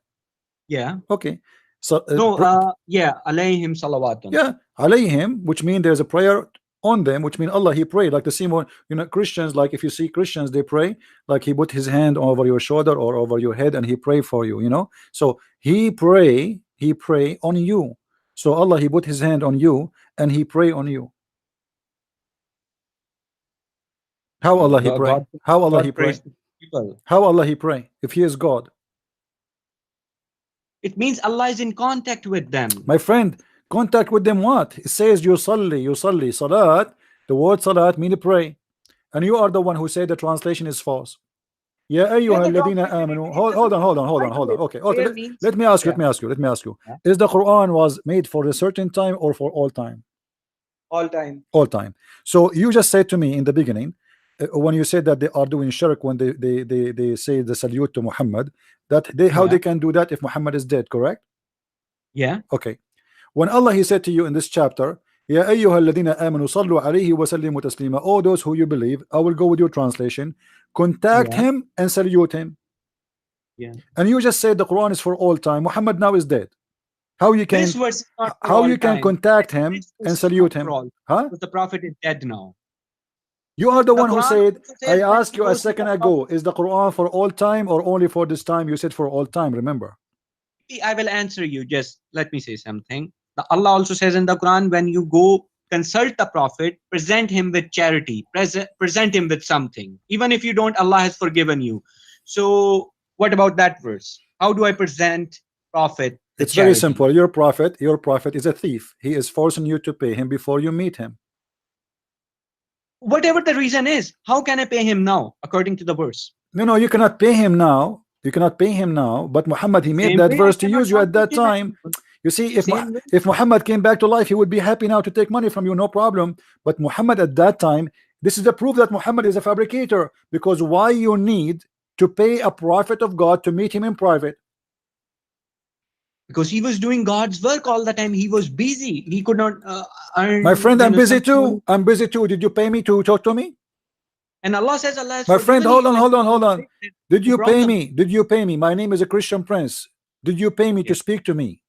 Yeah. Okay. So yeah, alayhim salawatun. Yeah, alayhim, which means there's a prayer on them, which means Allah he prayed. Like the same one, Christians, like if you see Christians, they pray like he put his hand over your shoulder or over your head and he pray for you, so he pray on you. So Allah he put his hand on you and he pray on you. How Allah he pray? How Allah he pray? How Allah he pray if he is God? It means Allah is in contact with them. My friend, contact with them what? It says yusalli, salat. The word salat means pray. And you are the one who said the translation is false. Ya ayyuha alladhina amanu. Hold on. Okay. Let me ask you. Is the Quran was made for a certain time or for all time? All time. All time. So you just said to me in the beginning, when you said that they are doing shirk when they say the salute to Muhammad, that they how Yeah. they can do that if Muhammad is dead, correct? Yeah. Okay. When Allah he said to you in this chapter, Ya ayyuha alladhina amanu sallu alayhi wa sallimu taslima, all those who you believe, I will go with your translation, contact Yeah. him and salute him. Yeah. And you just said the Quran is for all time. Muhammad now is dead. How you can This verse is not for how all you can time. contact him This verse and is salute not for him? all. Huh? Because the Prophet is dead now. You are the The one who Quran said, also I says when asked he you a goes to second the ago, Prophet. is the Quran for all time or only for this time? You said for all time, remember? I will answer you. Just let me say something. Allah also says in the Quran, when you go consult the Prophet, present him with charity, present him with something. Even if you don't, Allah has forgiven you. So what about that verse? How do I present Prophet the It's very charity? simple. Your prophet is a thief. He is forcing you to pay him before you meet him. Whatever the reason is, how can I pay him now, according to the verse? No, you cannot pay him now. You cannot pay him now. But Muhammad, he made Same that way, I verse to cannot use you now at that pay him at time. all. You see, Same way. if Muhammad came back to life, he would be happy now to take money from you, no problem. But Muhammad at that time, this is the proof that Muhammad is a fabricator. Because why you need to pay a prophet of God to meet him in private? Because he was doing God's work all the time. He was busy. He could not earn. My friend, I'm busy some too. money. I'm busy too. Did you pay me to talk to me? And Allah says Allah has My friend, forgiven hold you on, and hold on, you hold on. Did you you brought pay them. me? Did you pay me? My name is a Christian Prince. Did you pay me to Yes. speak to me?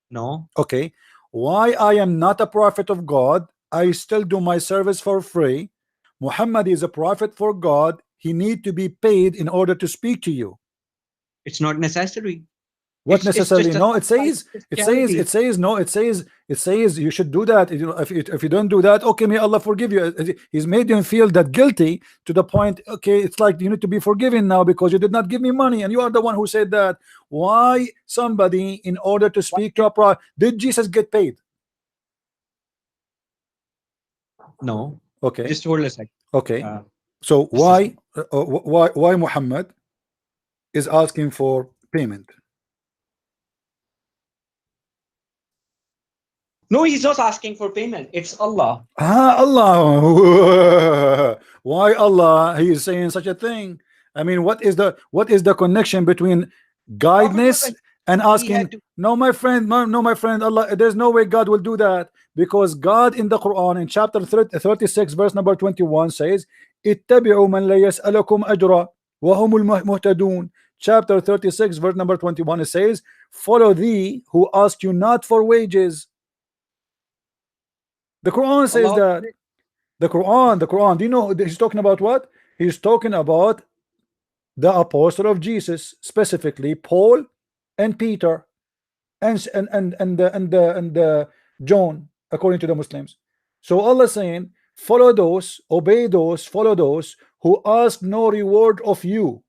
No. Okay. Why I am not a prophet of God? I still do my service for free. Muhammad is a prophet for God. He need to be paid in order to speak to you. It's not necessary. What It's necessarily? just a No, it says, no, it says you should do that. You know, if you don't do that, okay, may Allah forgive you. He's made you feel that guilty to the point, okay, it's like you need to be forgiven now because you did not give me money, and you are the one who said that. Why somebody, in order to speak to a prophet, did Jesus get paid? No. Okay, Just hold a second. okay. Uh, So just a second. why Muhammad is asking for payment? No, he's not asking for payment. It's Allah. Allah. Why Allah? He is saying such a thing. I mean, what is the connection between Prophet was guidance and he had asking? to. No, my friend, no, my friend. Allah, there's no way God will do that, because God in the Quran in chapter 36 verse number 21 says, "Ittabi'u man la yas'alukum ajra wa humul muhtadun." Chapter 36 verse number 21, it says, "Follow thee who ask you not for wages." The Quran says Allah. that. The Quran. Do you know he's talking about what? He's talking about the apostle of Jesus, specifically Paul and Peter and John, according to the Muslims. So Allah saying, follow those, obey those, follow those who ask no reward of you.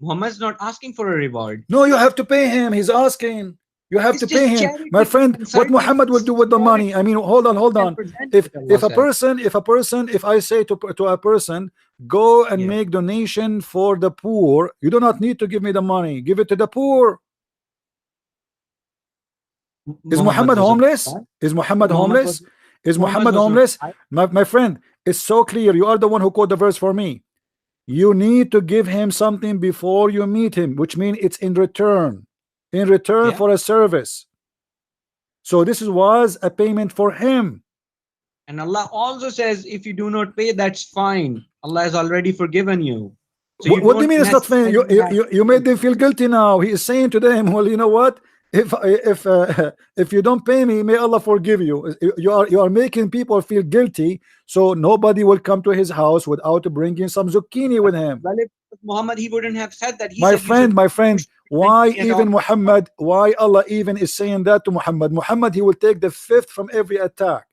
Muhammad's not asking for a reward. No, you have to pay him. He's asking. You have It's to pay just him, my charity. friend. What Consulting Muhammad will do with the money? I mean, hold on. and present If it, Allah said. if I say to a person, go and Yeah. make donation for the poor, you do not need to give me the money. Give it to the poor. Is Muhammad was a homeless? God. Is Muhammad Muhammad homeless? was- Is Muhammad Muhammad was not homeless? God. My friend, it's so clear. You are the one who quote the verse for me. You need to give him something before you meet him, which means it's in return Yeah. for a service. So this was a payment for him. And Allah also says, if you do not pay, that's fine. Allah has already forgiven you. So What do you mean it's not fair? You made them feel guilty now. He is saying to them, well, you know what? If you don't pay me, may Allah forgive you. You are making people feel guilty, so nobody will come to his house without bringing some zucchini with him. Well, if Muhammad, he wouldn't have said that. He My said, friend, why at all. even Muhammad? Why Allah even is saying that to Muhammad? Muhammad, he will take the fifth from every attack.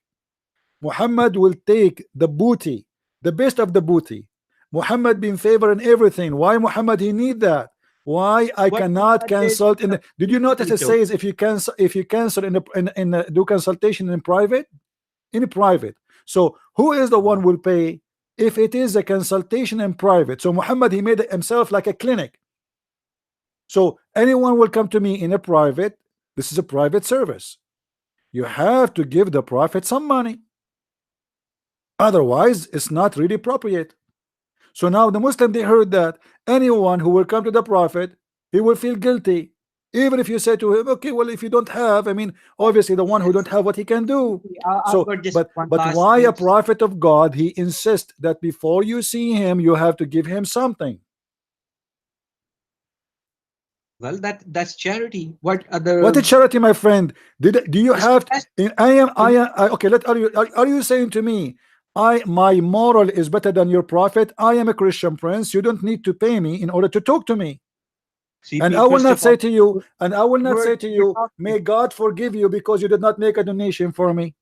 Muhammad will take the booty, the best of the booty. Muhammad be in favor in everything. Why Muhammad he need that? Why I What cannot Muhammad did- consult in the, did you notice it He says if you cancel do consultation in private? In private. So who is the one will pay if it is a consultation in private? So Muhammad he made himself like a clinic. So anyone will come to me in a private. This is a private service. you have to give the prophet some money. Otherwise, it's not really appropriate. So now the Muslim, they heard that anyone who will come to the prophet, he will feel guilty. Even if you say to him, okay, well, if you don't have, I mean, obviously the one who don't have, what he can do. I've So, got just but one but last why a thing. prophet of God, he insists that before you see him, you have to give him something. Well, that's charity. What other? What is charity, my friend? Do you It's have? best. Okay. Are you saying to me, my moral is better than your prophet? I am a Christian prince. You don't need to pay me in order to talk to me. And CP, I will first not of say all, to you, we're talking- may God forgive you because you did not make a donation for me.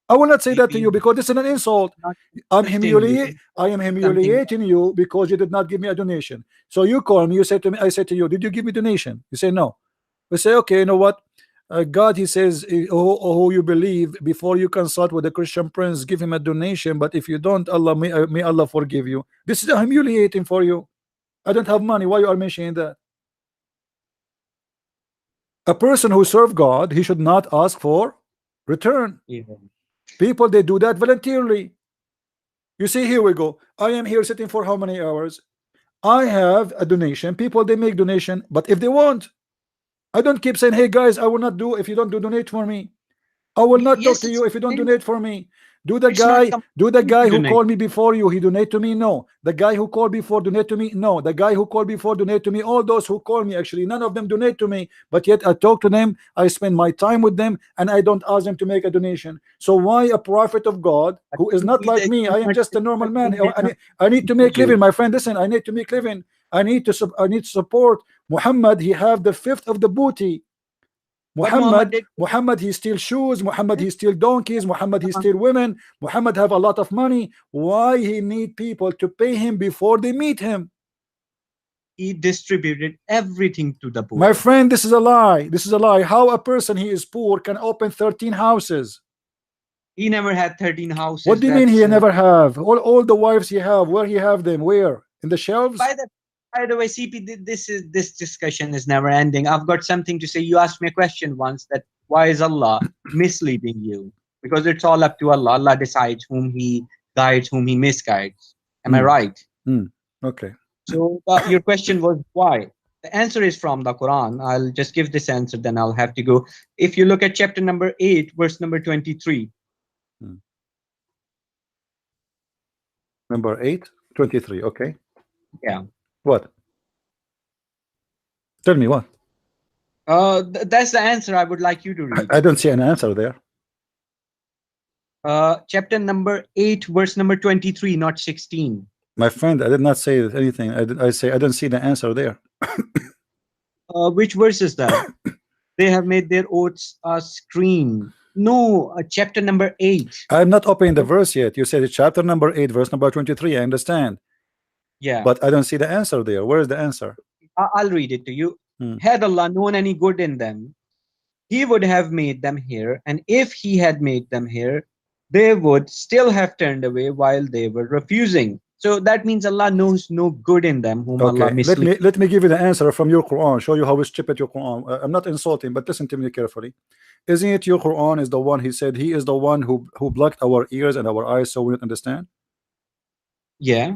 I will not say that to CP, you because this is an insult. not I am interesting. humiliating you because you did not give me a donation. So you call me, you say to me, I say to you, did you give me donation? You say no. We say, okay, you know what? God, he says, who you believe, before you consult with the Christian prince, give him a donation. But if you don't, Allah may Allah forgive you. This is humiliating for you. I don't have money. Why you are mentioning that? A person who serves God, he should not ask for return. Yeah. People, they do that voluntarily. You see, here we go. I am here sitting for how many hours? I have a donation. People, they make donation, but if they want, I don't keep saying, hey guys, I will not do if you don't donate for me. I will not talk Yes, to it's you if you don't fine. donate for me. Do the It's not guy who donate. called me before you, he donate to me? No. The guy who called before donate to me? No. The guy who called before donate to me? All those who call me, actually, none of them donate to me, but yet I talk to them, I spend my time with them, and I don't ask them to make a donation. So why a prophet of God who is not like me? I am just a normal man. I need to make living, my friend. Listen, I need to make living. I need to support Muhammad. He have the fifth of the booty. Muhammad, he steal shoes. Muhammad, he steal donkeys. Muhammad, he steal women. Muhammad have a lot of money. Why he need people to pay him before they meet him? He distributed everything to the poor. My friend, this is a lie. This is a lie. How a person he is poor can open 13 houses? He never had 13 houses. What do you mean he never have? All the wives he have, where he have them? Where? In the shelves? By the way, CP, this discussion is never ending. I've got something to say. You asked me a question once that why is Allah misleading you? Because it's all up to Allah. Allah decides whom He guides, whom He misguides. Am I right? Okay. So your question was why? The answer is from the Quran. I'll just give this answer, then I'll have to go. If you look at chapter number 8, verse number 23. Number 8, 23. Okay. Yeah. What? Tell me what? That's the answer I would like you to read. I don't see an answer there. Chapter number 8, verse number 23, not 16. My friend, I did not say anything. I say I don't see the answer there. Which verse is that? They have made their oaths a screen. No, chapter number 8. I'm not opening the verse yet. You said chapter number 8, verse number 23. I understand. Yeah. But I don't see the answer there. Where is the answer? I'll read it to you. Had Allah known any good in them, He would have made them here. And if He had made them here, they would still have turned away while they were refusing. So that means Allah knows no good in them whom Allah misleads. Let me give you the answer from your Quran. Show you how stupid your Quran. I'm not insulting, but listen to me carefully. Isn't it your Quran is the one he said he is the one who blocked our ears and our eyes so we don't understand? Yeah.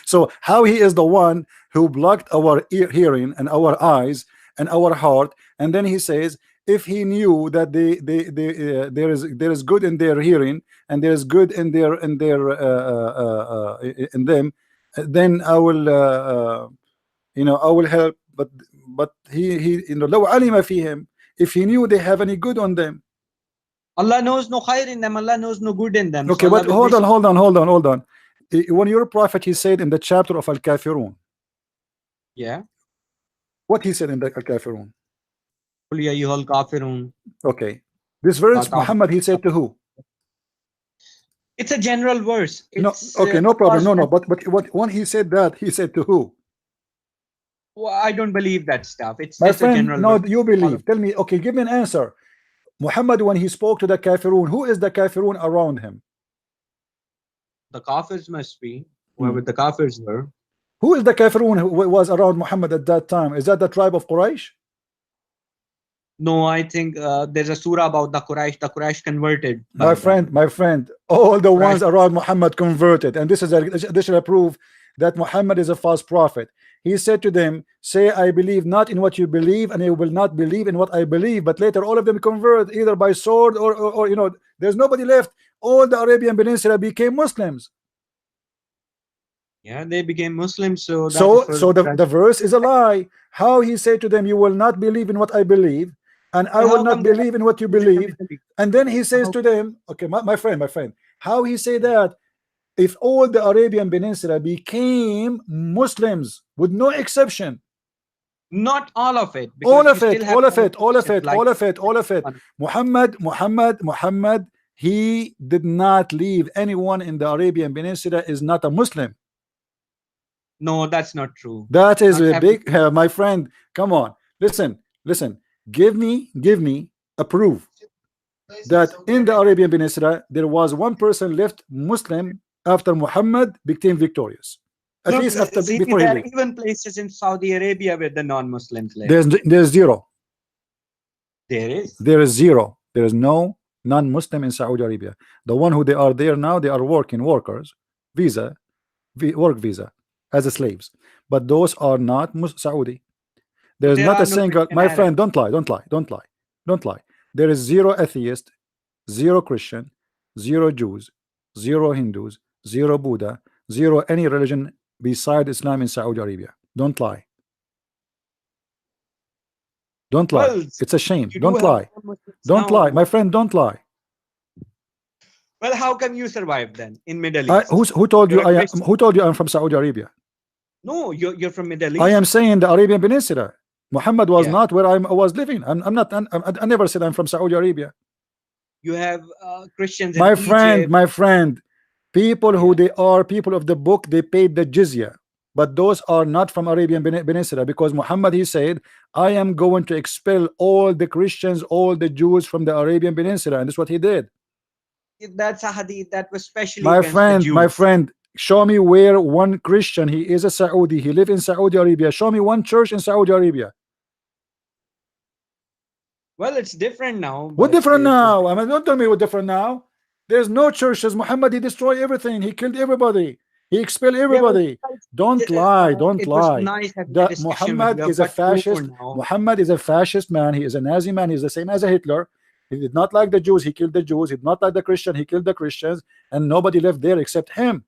So how he is the one who blocked our hearing and our eyes and our heart, and then he says if he knew that there is good in their hearing and there is good in them, then I will I will help. But he لو علم فيهم, if he knew they have any good on them. Allah knows no khair in them. Allah knows no good in them. Okay, so but hold on. When your prophet, he said in the chapter of Al-Kafirun. Yeah. What he said in the Al-Kafirun? Okay. This verse, Muhammad, he said to who? It's a general verse. It's, okay, no problem. No. But when he said that, he said to who? Well, I don't believe that stuff. It's my just friend, a general no, verse. you believe. Tell me, okay, give me an answer. Muhammad, when he spoke to the Kafirun, who is the Kafirun around him? The Kafirs must be whoever the Kafirs were. Who is the Kafirun who was around Muhammad at that time? Is that the tribe of Quraysh? No, I think there's a surah about the Quraysh. The Quraysh converted. by My them. friend, all the Right. ones around Muhammad converted, and this is additional proof that Muhammad is a false prophet. He said to them, say I believe not in what you believe, and you will not believe in what I believe. But later all of them convert either by sword or you know, there's nobody left. All the Arabian Peninsula became Muslims. Yeah, they became Muslims. So that So is for so the verse is a lie. How he said to them, you will not believe in what I believe, and I But will how not come they are believe in what you Muslims in the believe. Middle East? And then he says How- to them, okay, my friend, how he say that if all the Arabian Peninsula became Muslims with no exception, Not all of it. all Because you of it, still have all of other it, all of Christians it, like all of it, all of it, Muhammad, he did not leave anyone in the Arabian Peninsula is not a Muslim. No, that's not true. That is Not a every- big my friend, come on, listen, give me a proof that in the Arabian Peninsula there was one person left Muslim after Muhammad became victorious, at Look, least after see, before he there are left. even places in Saudi Arabia where the non-Muslims live. There's zero. There is. There is zero. There is no non-Muslim in Saudi Arabia. The one who they are there now, they are workers, visa, work visa as slaves. But those are not Saudi. There is There not are a no single. Christian My Arabs. friend, don't lie. There is zero atheist, zero Christian, zero Jews, zero Hindus, zero Buddha, zero any religion beside Islam in Saudi Arabia. Don't lie. Don't lie. Well, It's a shame. you do Don't have lie. non-Muslims Don't now. lie. My friend, don't lie. Well, how come you survived then in Middle East? Who told you You're a I am? Christian. Who told you I'm from Saudi Arabia? No, you're from Middle East. I am saying the Arabian Peninsula. Muhammad was Yeah. not where I was living. I'm not. I never said I'm from Saudi Arabia. You have Christians My in friend, Egypt. people who Yeah. they are people of the book, they paid the jizya, but those are not from Arabian Peninsula, because Muhammad, he said, I am going to expel all the Christians, all the Jews from the Arabian Peninsula, and that's what he did. That's a hadith that was specially My against the friend, Jews. show me where one Christian, he is a Saudi, he live in Saudi Arabia. Show me one church in Saudi Arabia. Well, it's different now. What but different it's- now? I mean, don't tell me what different now. There's no churches. Muhammad, he destroyed everything. He killed everybody. He expelled everybody. Don't lie. Don't it was lie. nice having a The discussion with Muhammad you, is a but over fascist. now. Muhammad is a fascist man. He is a Nazi man. He's the same as a Hitler. He did not like the Jews. He killed the Jews. He did not like the Christian. He killed the Christians, and nobody left there except him.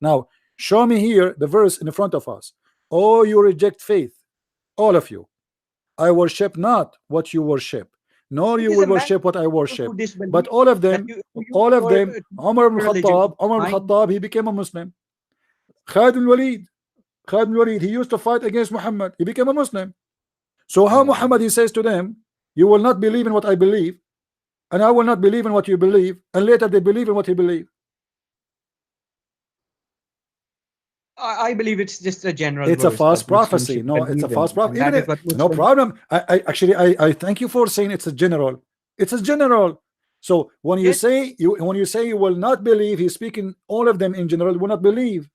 Now, show me here the verse in front of us. Oh, you reject faith, all of you. I worship not what you worship, nor It you is will a matter worship what I of worship. who disbelieve But all of them, that you Umar ibn religion Khattab, he became a Muslim. Khalid al-Walid, he used to fight against Muhammad. He became a Muslim. So how Yeah. Muhammad, he says to them, you will not believe in what I believe, and I will not believe in what you believe, and later they believe in what he believed. I believe it's just a general. It's a verse false that Muslims prophecy. should No, it's a believe false in, prophecy. and Even that is if, what no Muslims- problem. I thank you for saying it's a general. It's a general. So when you Yes. say you will not believe, he's speaking all of them in general will not believe.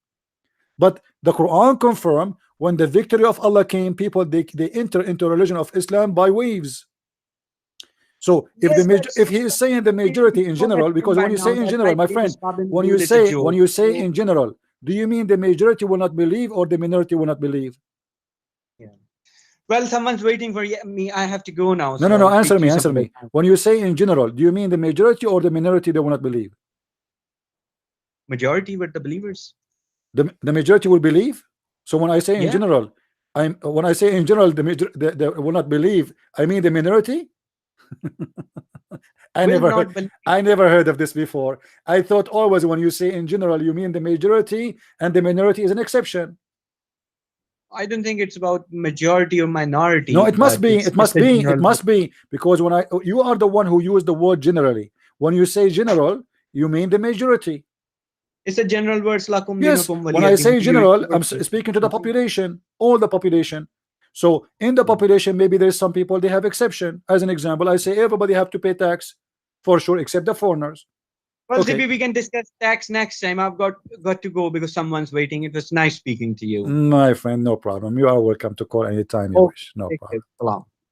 But the Quran confirm when the victory of Allah came, people they enter into religion of Islam by waves. So if Yes, if he is saying the majority in general, because when you say in general, my friend, when you say in general, do you mean the majority will not believe or the minority will not believe? Well, someone's waiting for me. I have to go now. No, so I'll answer speak to me, you answer some me. other time. When you say in general, do you mean the majority or the minority that will not believe? Majority were the believers. The majority will believe. So when I say in Yeah. general, when I say in general, the will not believe, I mean the minority. I Will never not heard, believe. I never heard of this before. I thought always when you say in general, you mean the majority, and the minority is an exception. I don't think it's about majority or minority. No, it must but be. it's It must just a be. It general must be because when you are the one who used the word generally. When you say general, you mean the majority. It's a general words. Lakum Yes. dinukum When waliya I din. say You general, use I'm words. speaking to the population, all the population. So in the population, maybe there's some people they have exception. As an example, I say everybody have to pay tax for sure, except the foreigners. Well, Okay. Zippy, we can discuss tax next time. I've got to go because someone's waiting. It was nice speaking to you. My friend, no problem. You are welcome to call anytime you Okay. wish. No Take problem. care. Salam.